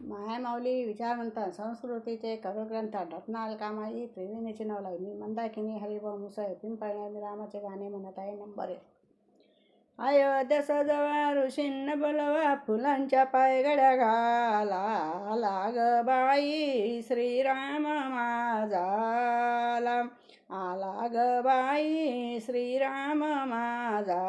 मायामाऊली विचारवंत संस्कृतीचे कविग्रंथ ढपनाल कामाई त्रिवेणीची नवलाई. मी मंदाकिनी हरिभाऊ मुसळे पिंपळणे रामाचे गाणे म्हणत आहे. नंबर 1. अयोध्या सजवा ऋषींना बोलवा फुलांच्या पायघड्या घाला लाग बाई श्रीराम माझा आला ग बाई श्रीराम माझा.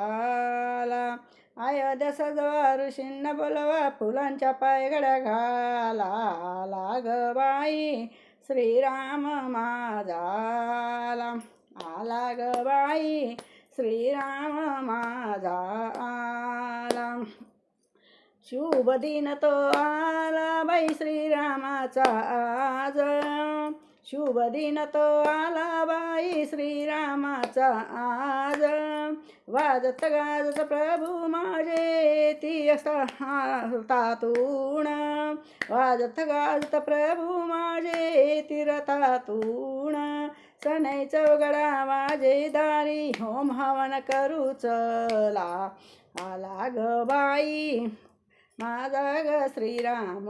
अयोध्या सजवा ऋषींना बोलवा फुलांच्या पायघड्या घाला लाग बाई श्रीराम माझा आला ग बाई श्रीराम माझा आला. शुभ दिन तो आला बाई श्रीरामाचा आज शुभ दिन तो आला बाई श्रीरामाचा आज. वाजत गाजत प्रभू माझे ती तातून वाजत गाजत प्रभू माझे तीरतातून. सनै चौघडा माझे दारी होम हवन करू चला आला ग बाई माझा ग श्रीराम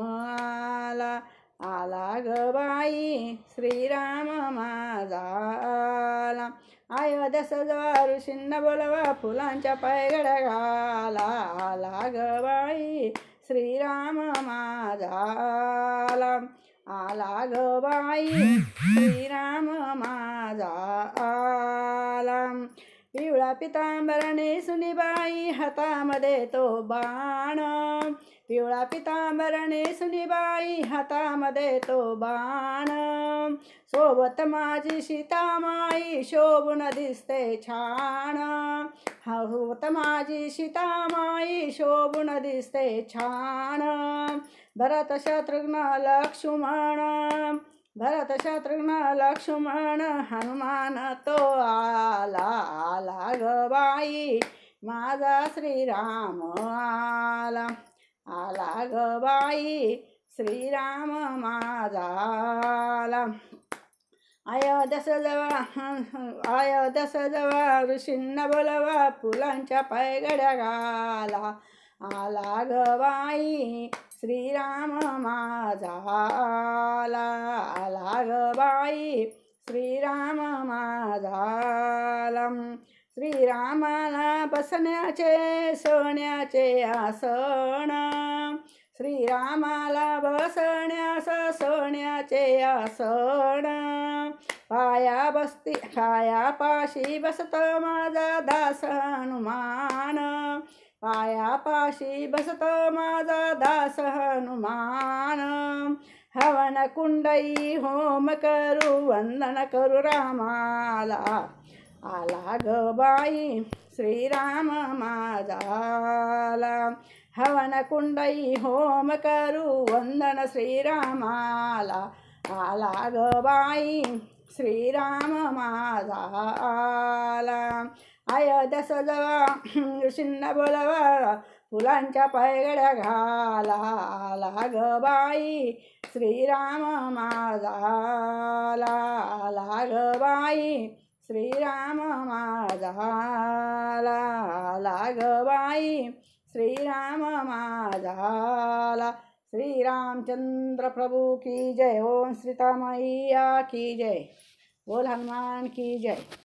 आला ग बाई श्रीराम माझा आला. अयोध्या सजवा ऋषींना बोलवा फुलांच्या पायघड्या घाला आला ग बाई श्रीराम माझा आला ग बाई श्रीराम माझा आला. पिवळा पितांबरने सुनीबाई हातामध्ये तो बाण पिवळा पितांबरने सुनीबाई हातामध्ये तो बाण. सोबत माझी सीतामाई शोभून दिसते छान सोबत माझी सीतामाई शोभून दिसते छान. भरत शत्रुघ्न लक्ष्मण भरत शत्रुघ्न लक्ष्मण हनुमान तो आला ग बाई माझा श्रीराम आला ग बाई श्रीराम माझा आला. अयोध्या सजवा ऋषींना बोलवा फुलांच्या पायघड्या घाला आला ग बाई श्रीराम माझा आला ग बाई श्रीराम माझा. श्रीरामाला बसण्याचे सोन्याचे आसन श्रीरामाला बसण्यास सोन्याचे आसन. पायापाशी बसत माझा दास हनुमान पायापाशी बसत माझा दास हनुमान. हवन कुंडई होम करू वंदन करू रामाला आला ग बाई श्रीराम माझा हवन कुंडई होम करू वंदन श्रीरामाला आला ग बाई श्रीराम माझा आला. अयोध्या सजवा ऋषींना बोलवा फुलांच्या पायघड्या घाला आला ग बाई श्रीराम माझा आला ग बाई श्रीराम माझा आला ग बाई श्रीराम माझा. श्री रामचंद्र प्रभु की जय. ओम सीता मैया की जय. बोल हनुमान की जय.